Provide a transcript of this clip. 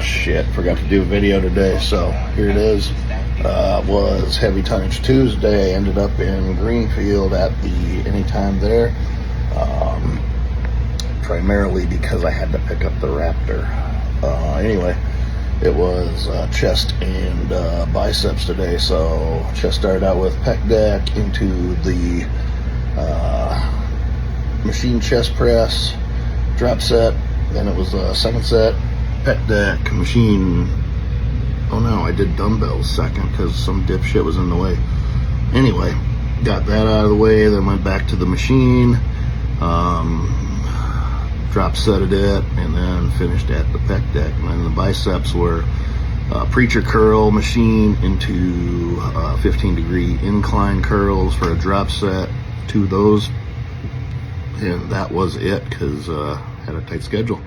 shit, forgot to do a video today, so here it is. Was Heavy Tonnage Tuesday, ended up in Greenfield at the Anytime there, primarily because I had to pick up the Raptor. Anyway, it was chest and biceps today, so chest started out with pec deck into the machine chest press, drop set, then it was a second set, pec deck, machine. Oh no, I did dumbbells second because some dipshit was in the way. Anyway, got that out of the way, then went back to the machine, drop setted it, and then finished at the pec deck. And then the biceps were preacher curl machine into 15-degree incline curls for a drop set, 2 of those, and that was it because I had a tight schedule.